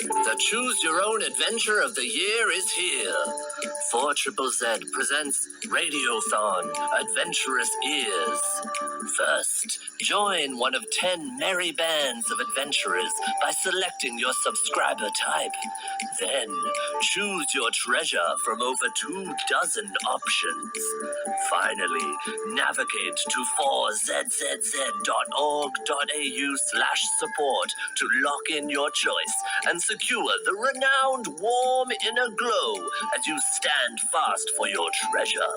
The Choose Your Own Adventure of the Year is here. 4ZZZ presents Radiothon, Adventurous Ears. First, join one of 10 merry bands of adventurers by selecting your subscriber type. Then, choose your treasure from over 24 options. Finally, navigate to 4zzz.org.au/support to lock in your choice and secure the renowned warm inner glow as you stand fast for your treasure.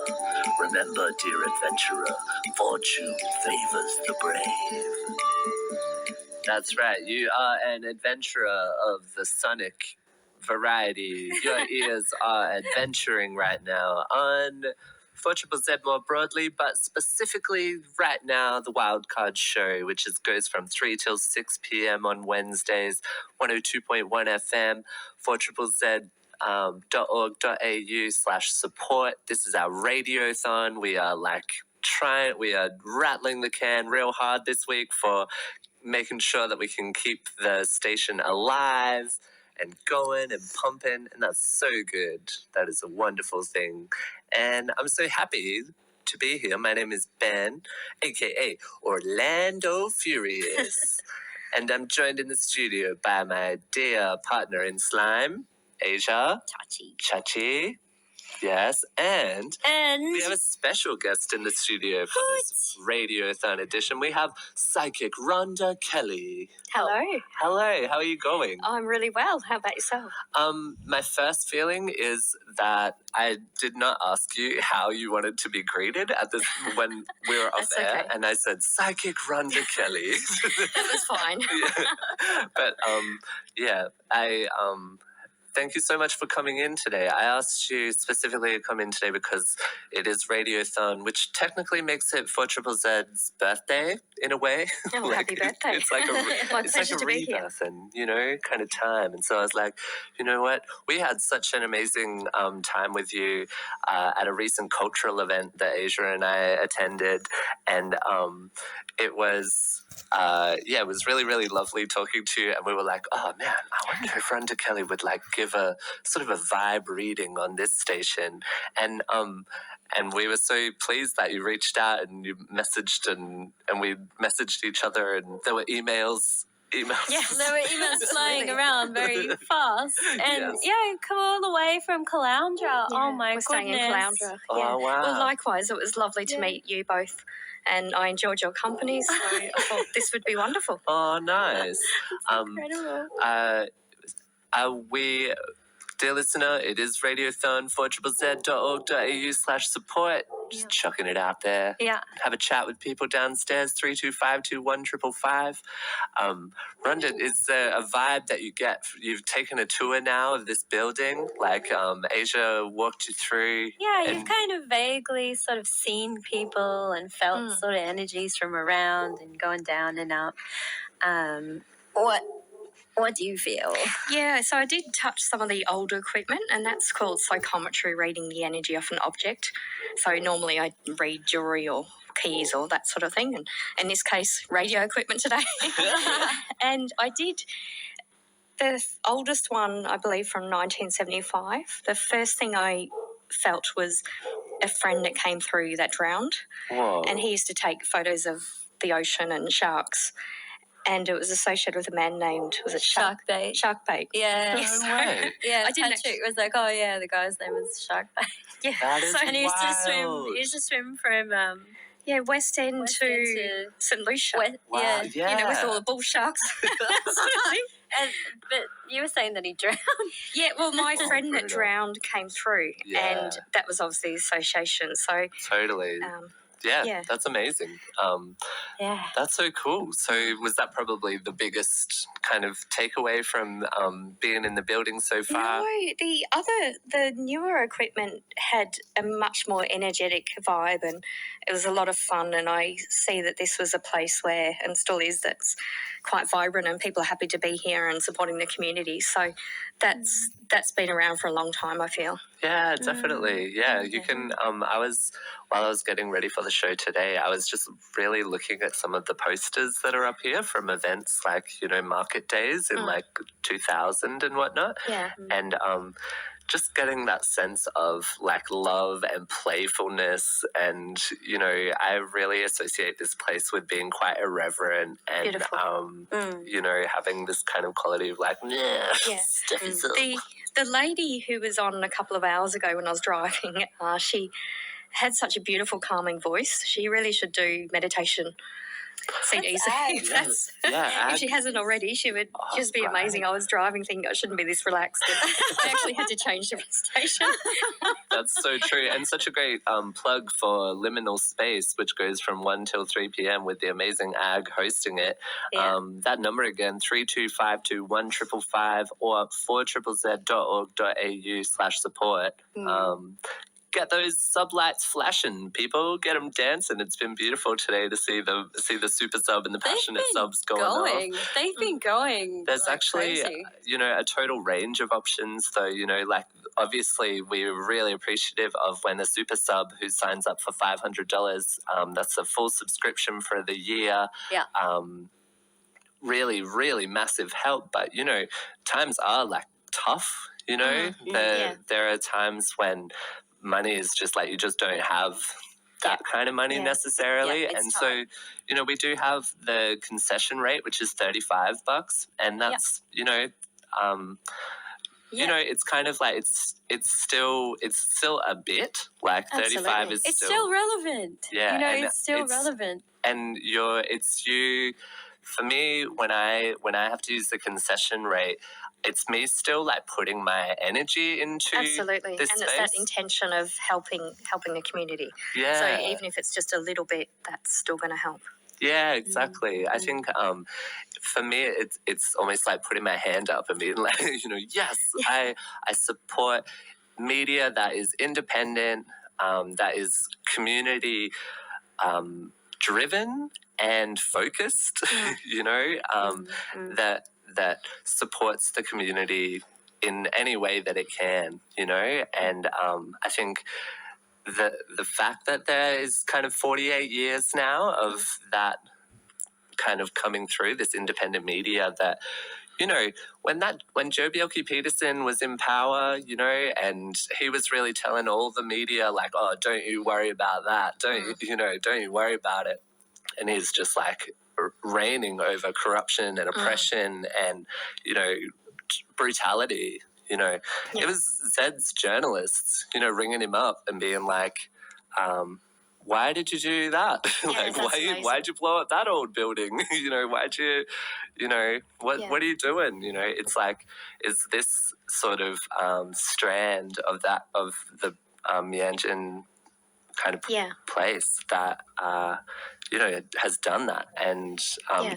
Remember, dear adventurer, fortune favors the brave. That's right. You are an adventurer of the sonic variety. Your ears are adventuring right now on 4ZZZ more broadly, but specifically right now, the Wildcard show, which goes from 3 till 6 p.m. on Wednesdays, 102.1 FM, 4ZZZ.org.au/support. This is our radiothon. We are we are rattling the can real hard this week for making sure that we can keep the station alive and going and pumping, and that's so good. That is a wonderful thing. And I'm so happy to be here. My name is Ben, aka Orlando Furious. And I'm joined in the studio by my dear partner in slime, Asia. Chachi. Yes, and we have a special guest in the studio for this Radiothon edition. We have psychic Rhonda Kelly. Hello. Hello, how are you going? I'm really well. How about yourself? My first feeling is that I did not ask you how you wanted to be greeted at this when we were off air, okay. and I said psychic Rhonda Kelly. That was fine. But thank you so much for coming in today. I asked you specifically to come in today because it is Radiothon, which technically makes it 4ZZZ's birthday in a way. Oh, happy birthday. It's like a rebirth and, kind of time. And so I was like, you know what? We had such an amazing time with you at a recent cultural event that Asia and I attended. And it was... it was really, really lovely talking to you, and we were like, oh man, I wonder if Rhonda Kelly would give a sort of a vibe reading on this station, and we were so pleased that you reached out and you messaged and we messaged each other, and there were emails. Yes, there were emails flying around very fast. And come all the way from Caloundra. Yeah, oh my we're goodness. staying in Caloundra. Oh, yeah. wow. Well, likewise, it was lovely to meet you both. And I enjoyed your company, so I thought this would be wonderful. Oh, nice. Incredible. Dear listener, it is Radiothon, 4ZZZ.org.au/support. Just chucking it out there. Yeah. Have a chat with people downstairs, 325-21555. Rhonda, is there a vibe that you get? You've taken a tour now of this building, Asia walked you through. Yeah, you've kind of vaguely sort of seen people and felt sort of energies from around and going down and up. What do you feel? Yeah, so I did touch some of the older equipment, and that's called psychometry, reading the energy of an object. So normally I read jewelry or keys or that sort of thing, and in this case, radio equipment today. And I did the oldest one, I believe, from 1975. The first thing I felt was a friend that came through that drowned. Whoa. And he used to take photos of the ocean and sharks. And it was associated with a man named, was it Sharkbait? Sharkbait. Yeah. No way. Yeah, I didn't Patrick was like, oh yeah, the guy's name was Sharkbait. Yeah. That is And he used wild. to swim from West End to St. Lucia. Wow, yeah. With all the bull sharks. But you were saying that he drowned. Yeah, well, my friend that drowned came through, and that was obviously the association. So Totally. Yeah. That's amazing. That's so cool. So was that probably the biggest kind of takeaway from being in the building so far? No, the newer equipment had a much more energetic vibe, and it was a lot of fun. And I see that this was a place where, and still is, that's quite vibrant, and people are happy to be here and supporting the community. So that's been around for a long time, I feel. Yeah, definitely. Yeah, you can. While I was getting ready for the show today, I was just really looking at like some of the posters that are up here from events like, market days in like 2000 and whatnot. Yeah. And just getting that sense of like love and playfulness, and I really associate this place with being quite irreverent and Beautiful. having this kind of quality of like stuff is up. The lady who was on a couple of hours ago when I was driving, she had such a beautiful calming voice. She really should do meditation CDs. If she hasn't already, she would just be amazing. I was driving thinking I shouldn't be this relaxed. I actually had to change the station. That's so true, and such a great plug for Liminal Space, which goes from 1 till 3 p.m. with the amazing Ag hosting it. Yeah. That number again, 32521555 or 4ZZZ.org.au/support. Get those sublights flashing, people. Get them dancing. It's been beautiful today to see the super sub and the passionate subs going off. They've been going. There's like actually, crazy. a total range of options, though. Like obviously we're really appreciative of when a super sub who signs up for $500. That's a full subscription for the year. Yeah. Really, really massive help. But times are like tough. There are times when money is just like you just don't have that kind of money necessarily. And so, we do have the concession rate, which is $35, and that's, it's kind of like it's still a bit like 35 is it's still relevant. Yeah, it's still relevant. And for me, when I have to use the concession rate, it's me still like putting my energy into this and space. It's that intention of helping the community. Yeah. So even if it's just a little bit, that's still going to help. Yeah, exactly. I think for me, it's almost like putting my hand up and being like, yes, I support media that is independent, that is community driven and focused. That supports the community in any way that it can. And I think the fact that there is kind of 48 years now of that kind of coming through, this independent media that, when Joe Bjelke-Peterson was in power, and he was really telling all the media like, oh, don't you worry about that. Don't you worry about it. And he's just like reigning over corruption and oppression and, brutality. It was Zed's journalists, ringing him up and being like, why did you do that? Why'd you blow up that old building? Why'd you, what are you doing? It's like, is this sort of strand of the Meanjin kind of place that, has done that and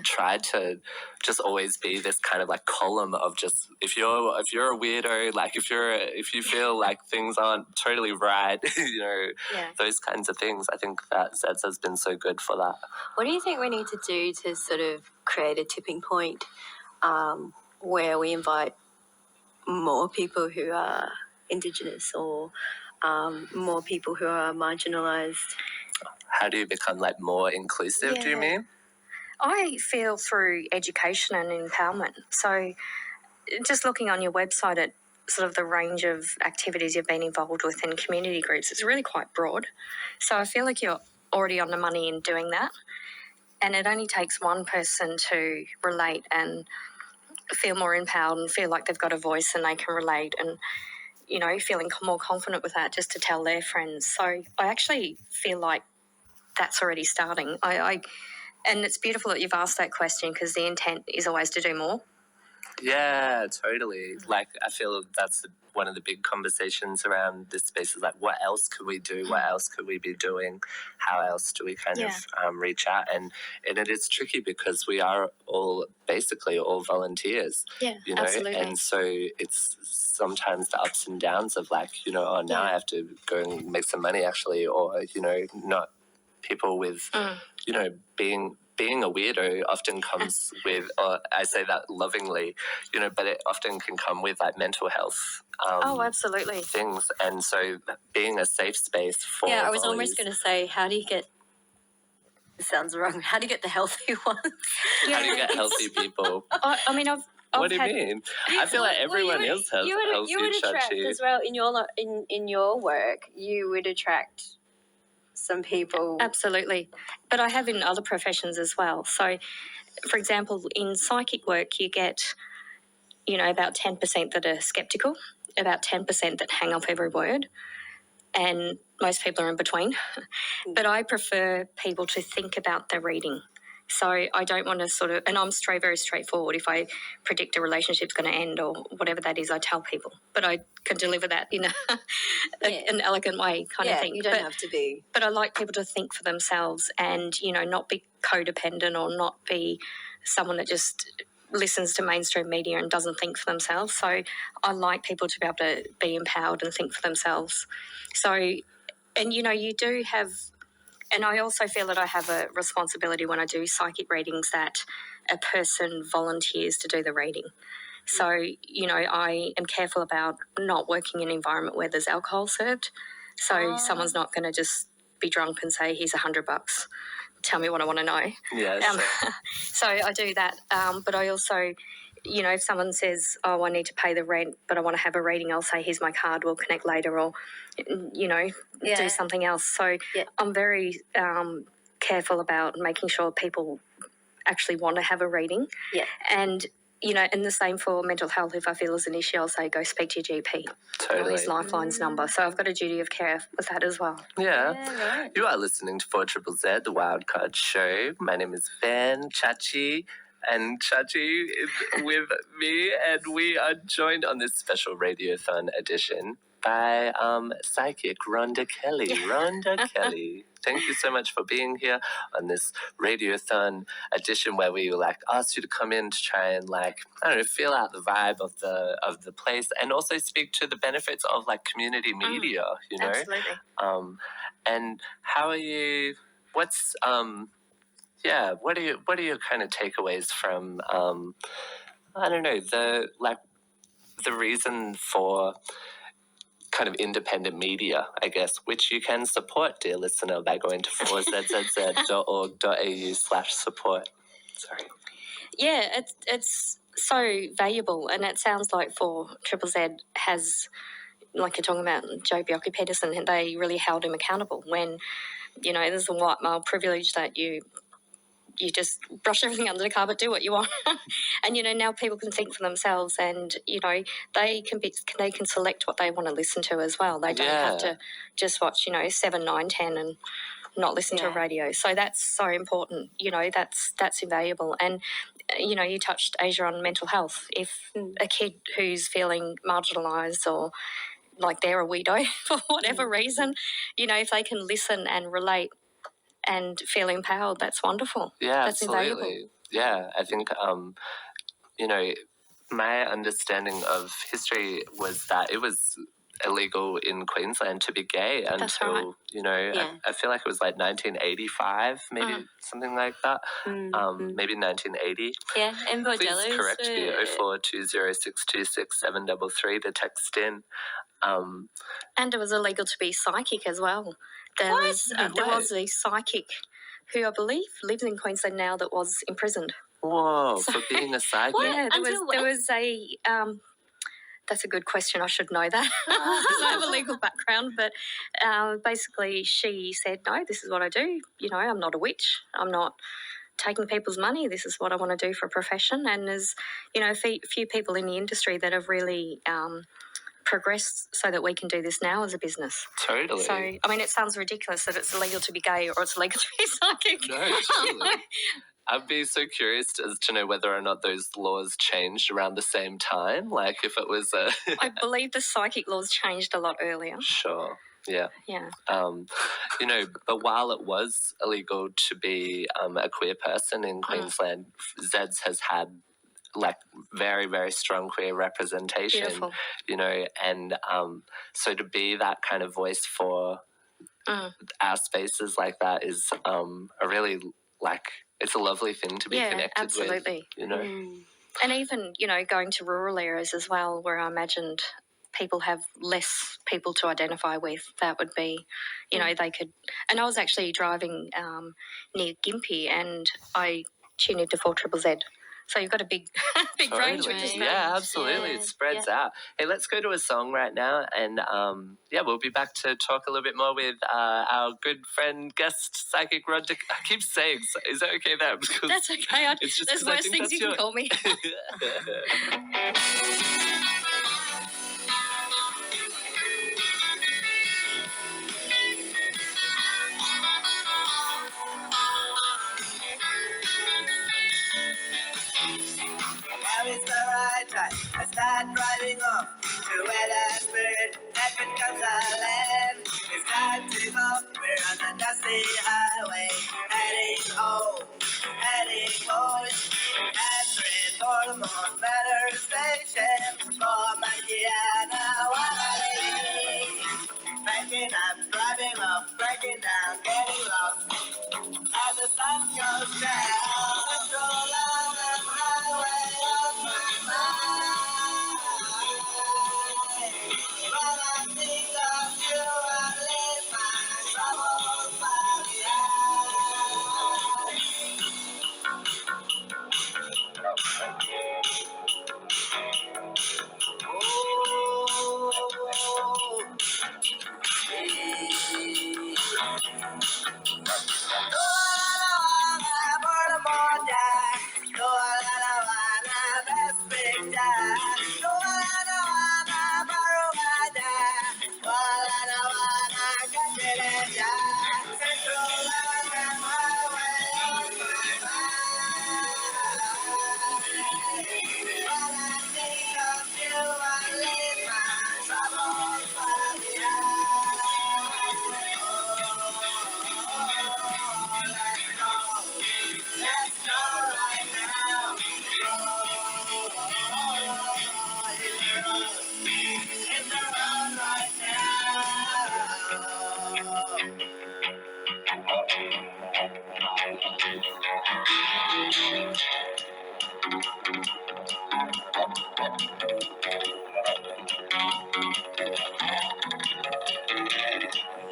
tried to just always be this kind of like column of just if you're a weirdo, like if you feel like things aren't totally right, those kinds of things. I think that Zeds has been so good for that. What do you think we need to do to sort of create a tipping point where we invite more people who are Indigenous or more people who are marginalised? How do you become like more inclusive, do you mean? I feel through education and empowerment. So just looking on your website at sort of the range of activities you've been involved with in community groups, it's really quite broad. So I feel like you're already on the money in doing that. And it only takes one person to relate and feel more empowered and feel like they've got a voice and they can relate and, feeling more confident with that just to tell their friends. So I actually feel like that's already starting. And it's beautiful that you've asked that question because the intent is always to do more. Yeah, totally. Like, I feel that's one of the big conversations around this space is like, what else could we do? What else could we be doing? How else do we kind of reach out? And it is tricky because we are basically all volunteers. Yeah, absolutely. And so it's sometimes the ups and downs of like, now I have to go and make some money actually, or, not people with, being a weirdo often comes with, or I say that lovingly, but it often can come with like mental health. Absolutely. Things. And so being a safe space for I was volleys, almost going to say, how do you get It sounds wrong. How do you get the healthy ones? How do you get healthy people? I mean, I've What do you had, mean? I feel like everyone you would, else has you would, healthy you would attract Chachi. as well in your work. You would attract some people. Absolutely. But I have in other professions as well. So, for example, in psychic work, you get, about 10% that are skeptical, about 10% that hang off every word, and most people are in between. But I prefer people to think about their reading. So I don't want to and I'm very straightforward. If I predict a relationship's going to end or whatever that is, I tell people. But I can deliver that in an elegant way kind of thing. You don't have to be. But I like people to think for themselves and, not be codependent or not be someone that just listens to mainstream media and doesn't think for themselves. So I like people to be able to be empowered and think for themselves. So, and, you do have... And I also feel that I have a responsibility when I do psychic readings that a person volunteers to do the reading. So, I am careful about not working in an environment where there's alcohol served. So someone's not going to just be drunk and say, here's $100. Tell me what I want to know. Yeah, sure. So I do that. But I also, if someone says, oh, I need to pay the rent, but I want to have a reading, I'll say, here's my card, we'll connect later, or, do something else. So I'm very careful about making sure people actually want to have a reading. Yeah. And, and the same for mental health. If I feel there's an issue, I'll say, go speak to your GP. Totally. Or his Lifeline's number. So I've got a duty of care with that as well. Yeah. Right. You are listening to 4ZZZ, the Wildcard show. My name is Ben Chachi, and Chachi is with me, and we are joined on this special Radiothon edition by psychic Rhonda Kelly. Rhonda Kelly. Thank you so much for being here on this Radiothon edition where we ask you to come in to try and feel out the vibe of the place and also speak to the benefits of community media, Absolutely. And how are you? What's what are your kind of takeaways from I don't know, the reason for kind of independent media, I guess, which you can support, dear listener, by going to 4zzz.org.au/support. Sorry. Yeah, it's so valuable, and it sounds like for Triple Z has, like you're talking about Joe Bjelke-Peterson, and they really held him accountable when, there's the white male privilege that you just brush everything under the carpet, do what you want. And, now people can think for themselves and, they can select what they want to listen to as well. They don't have to just watch, 7, 9, 10 and not listen to a radio. So that's so important. That's invaluable. And, you touched, Asia, on mental health. If a kid who's feeling marginalised or like they're a weirdo for whatever reason, if they can listen and relate and feel empowered, that's wonderful. Yeah, that's absolutely. invaluable. Yeah, I think, my understanding of history was that it was illegal in Queensland to be gay until, I feel like it was 1985, maybe something like that. Maybe 1980. Yeah, and bordellos. Please correct me, 0420626733 to text in. And it was illegal to be psychic as well. There was a psychic who I believe lives in Queensland now that was imprisoned. Whoa, for being a psychic? Yeah, there was a... that's a good question. I should know that because I have a legal background. But basically she said, no, this is what I do. I'm not a witch. I'm not taking people's money. This is what I want to do for a profession. And there's, a few people in the industry that have really... progressed so that we can do this now as a business. Totally. So, I mean, it sounds ridiculous that it's illegal to be gay or it's illegal to be psychic. No, totally. I'd be so curious as to know whether or not those laws changed around the same time. Like if it was a... I believe the psychic laws changed a lot earlier. Sure. Yeah. Yeah. But while it was illegal to be a queer person in Queensland, Zeds has had very, very strong queer representation. Beautiful. And so to be that kind of voice for our spaces like that is a really it's a lovely thing to be connected absolutely. with. And even, going to rural areas as well, where I imagined people have less people to identify with, that would be, they could. And I was actually driving near Gympie, and I tuned into 4ZZZ. So you've got a big, big range, which is great. Yeah, absolutely. It spreads out. Hey, let's go to a song right now, and we'll be back to talk a little bit more with our good friend, guest psychic Rhonda. I keep saying, is that okay there? Because that's okay. It's just there's worse things you can call me. Now is the right time. I start driving off to where the spirit that becomes a land. It's time to go. We're on the dusty highway, heading home, heading north. Entering Baltimore Better Station for Makiana Wally. Breaking up, driving off, breaking down, getting lost. As the sun goes down, control on the highway of my mind. When I think of you, I leave my troubles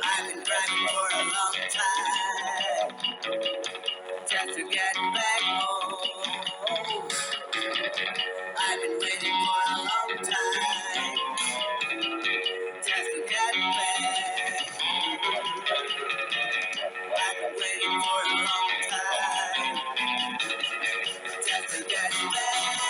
I've been driving for a long time just to get back home. I've been waiting for a long time just to get back. I've been waiting for a long time just to get back.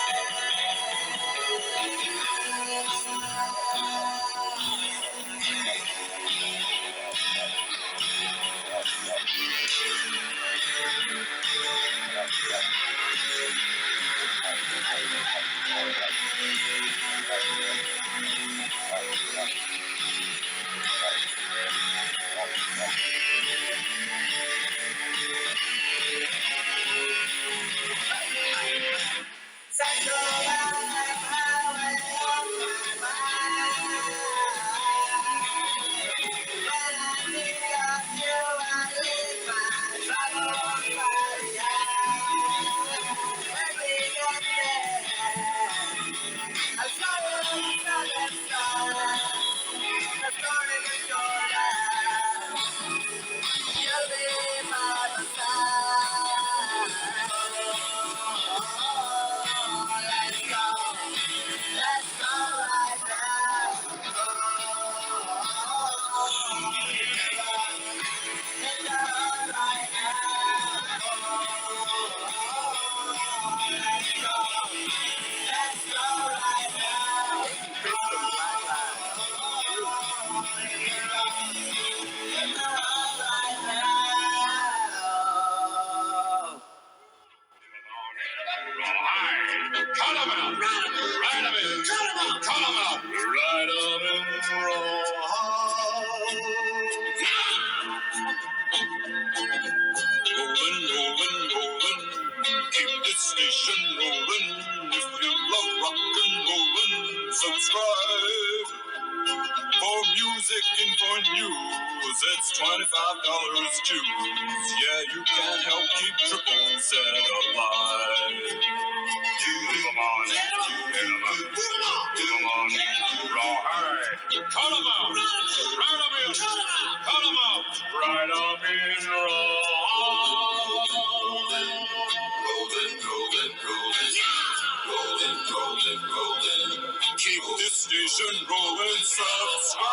Subscribe for music and for news. It's $25 dues. Yeah, you can help keep Triple Z alive. Put 'em on, put 'em on, put 'em on, raw hard. Cut 'em out. Right up in. Cut 'em out. Right up in rolling. Keep this station rolling. Subscribe.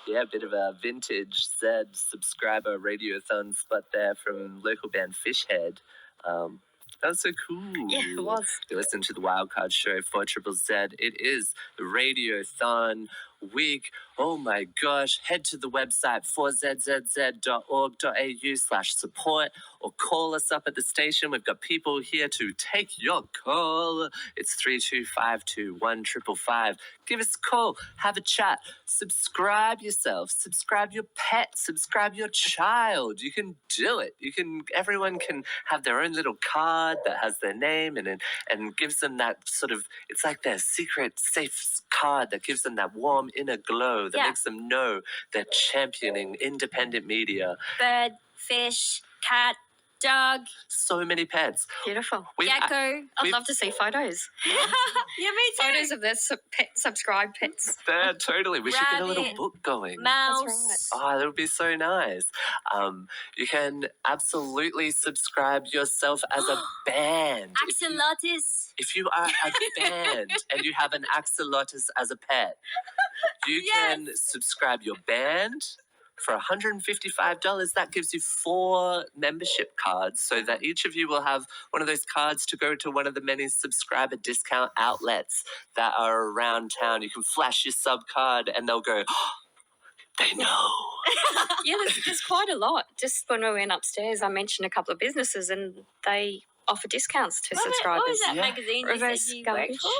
Yeah, a bit of a vintage Zed subscriber radiothon spot there from local band Fishhead. That was so cool. Yeah, it was. You listen to the Wildcard show for Triple Z. It is the Radiothon week. Oh my gosh. Head to the website 4zzz.org.au/support or call us up at the station. We've got people here to take your call. It's 3252155. Give us a call. Have a chat. Subscribe yourself. Subscribe your pet. Subscribe your child. You can do it. Everyone can have their own little card that has their name and gives them that sort of, it's like their secret safe card that gives them that warm inner glow that makes them know they're championing independent media. Bird, fish, cat, dog. So many pets. Beautiful. Gecko. I'd love to see photos. Yeah, me too. Photos of the subscribed pets. Yeah, totally. We should get a little Rabbit. book going. Mouse. That's Oh, that would be so nice. You can absolutely subscribe yourself as a band. Axolotus. If you are a band and you have an axolotus as a pet, you can subscribe your band for $155. That gives you 4 membership cards so that each of you will have one of those cards to go to one of the many subscriber discount outlets that are around town. You can flash your sub card and they'll go, oh, they know. Yeah, there's quite a lot. Just when we went upstairs, I mentioned a couple of businesses and they offer discounts to subscribers. What was that magazine Reverse you Garbage. worked for?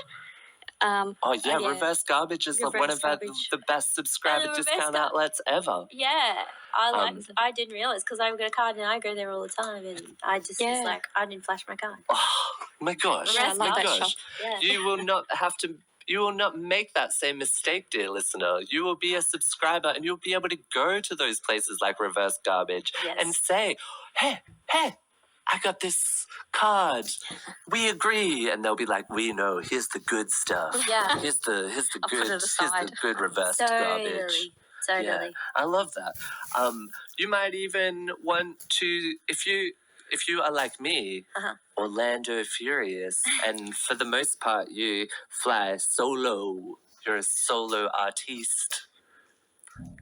Reverse Garbage is one of Reverse Garbage. the best subscriber discount outlets ever. Yeah, I didn't realize because I've got a card and I go there all the time, and I just was like, I didn't flash my card. Oh my gosh! Yeah, I love that shop. Yeah. You will not have to. You will not make that same mistake, dear listener. You will be a subscriber, and you'll be able to go to those places like Reverse Garbage and say, "Hey, I got this card. We agree." And they'll be like, "We know. Here's the good stuff. Yeah. Here's the put it aside. good reverse garbage." Totally. Yeah, I love that. You might even want to, if you are like me, Orlando Furious, and for the most part you fly solo, you're a solo artiste,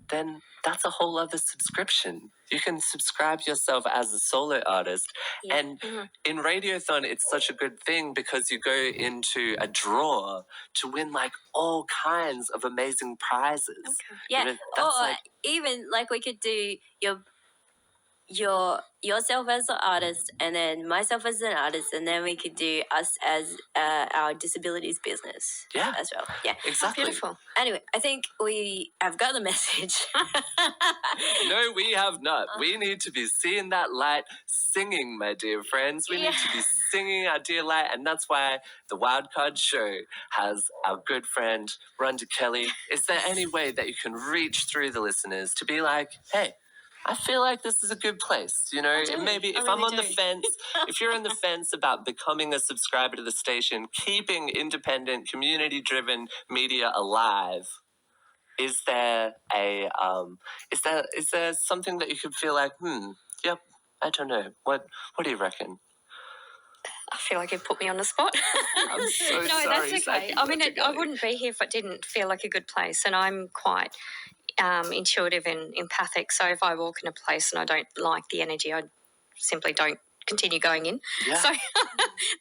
then that's a whole other subscription. You can subscribe yourself as a solo artist. Yeah. And in Radiothon, it's such a good thing because you go into a draw to win like all kinds of amazing prizes. Okay. Yeah, You know, that's even like we could do yourself as an artist and then myself as an artist, and then we could do us as our disabilities business as well. Yeah, exactly. Beautiful. Anyway, I think we have got the message. No, we have not. We need to be seeing that light, singing, my dear friends. We need to be singing our dear light, and that's why the Wildcard show has our good friend Rhonda Kelly. Is there any way that you can reach through the listeners to be like, hey, I feel like this is a good place, you know? Maybe if I'm on the fence, if you're on the fence about becoming a subscriber to the station, keeping independent, community-driven media alive, is there something that you could feel like, yep, I don't know. What do you reckon? I feel like you've put me on the spot. I'm so no, sorry. that's okay. I mean, I wouldn't be here if it didn't feel like a good place, and I'm quite intuitive and empathic. So if I walk in a place and I don't like the energy, I simply don't continue going in. Yeah. So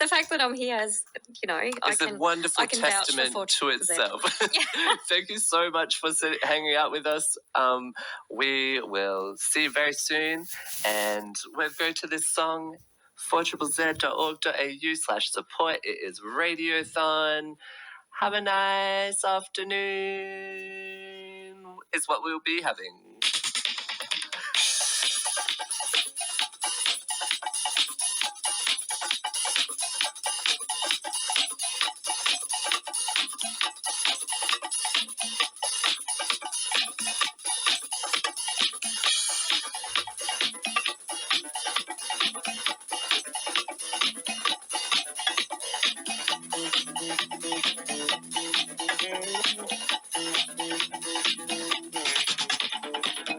the fact that I'm here is, it's a wonderful testament to itself. Thank you so much for hanging out with us. We will see you very soon, and we'll go to this song, 4zzz.org.au/support. It is Radiothon. Have a nice afternoon, is what we'll be having.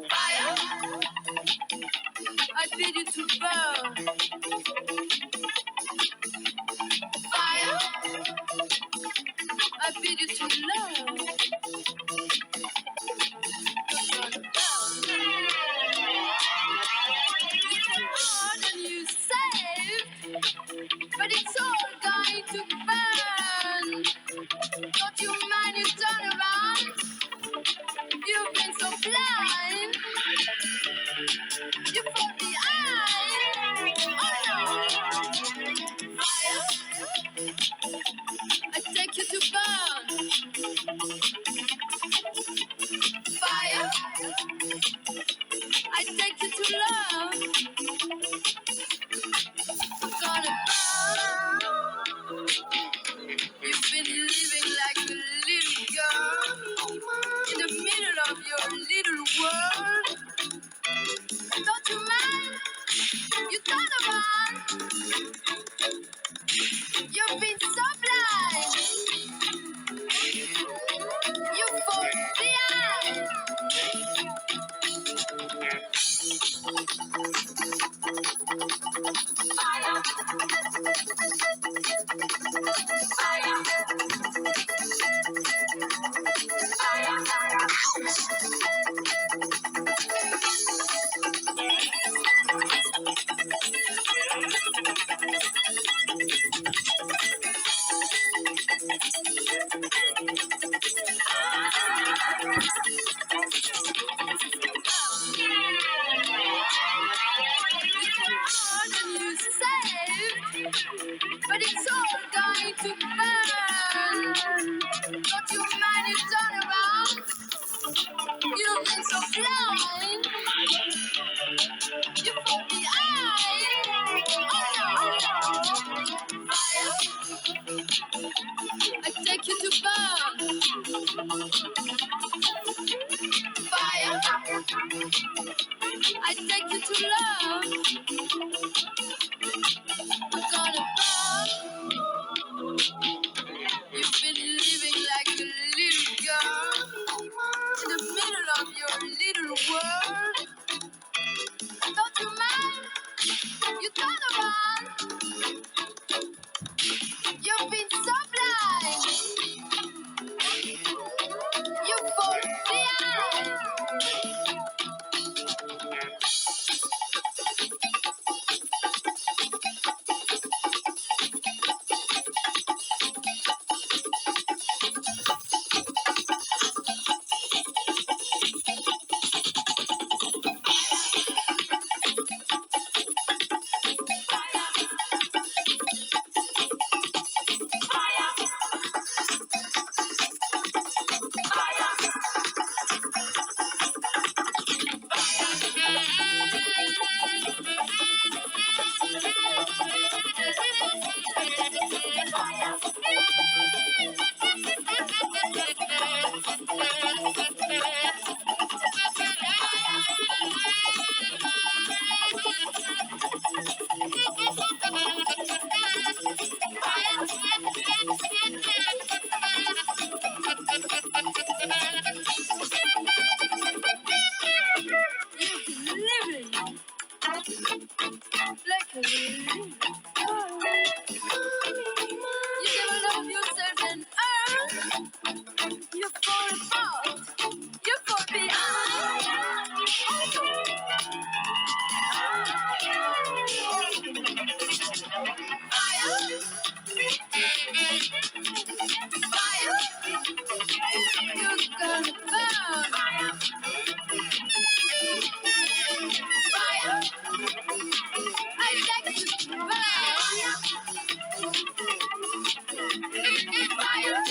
Fire, I bid you to burn. Fire, I bid you to love. More than you saved, but it's all going to burn. Don't you mind you turn around? You've been so blind. You fall behind. Oh no. Fire, I take you to burn. Fire, I take you to love. I'm gonna burn. You've been living like a little girl in the middle of your little world. Don't you mind? You turn around. You've been so blind. You fall behind. Fire, more than you saved, but it's all going to burn. Don't you mind you turn around? You've been so blind. You fall behind. Oh no. Fire, I take you to burn. Fire, I take you to love. I'm gonna burn. You've been living like a little girl in the middle of your little world. Don't you mind? You turn around. You've been so blind. You fall behind. Living like a little girl. You never love yourself and you fall apart. You fall behind. Fire, fire, you're gonna burn. Fire, I take you to burn. Fire,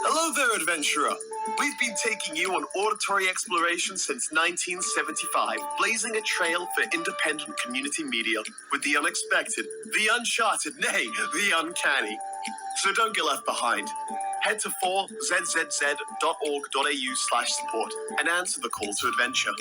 Hello there, adventurer. We've been taking you on auditory exploration since 1975, blazing a trail for independent community media with the unexpected, the uncharted, nay, the uncanny. So don't get left behind. Head to 4zzz.org.au/support and answer the call to adventure.